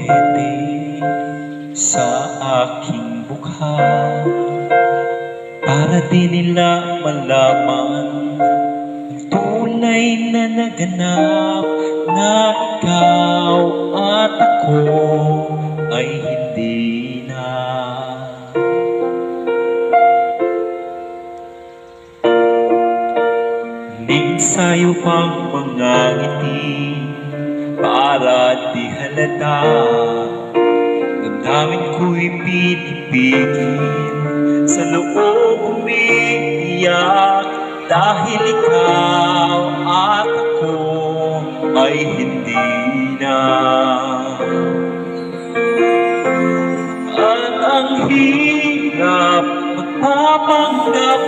ngiti sa aking mukha, para di nila malaman ang tunay na naganap, na ikaw at ako ay hindi na. Sa'yo pang mga ngiti, para di halata, damdamin ko'y pinipigil, sa loob umiiyak, dahil ikaw at ako ay hindi na. At ang hirap magpapanggap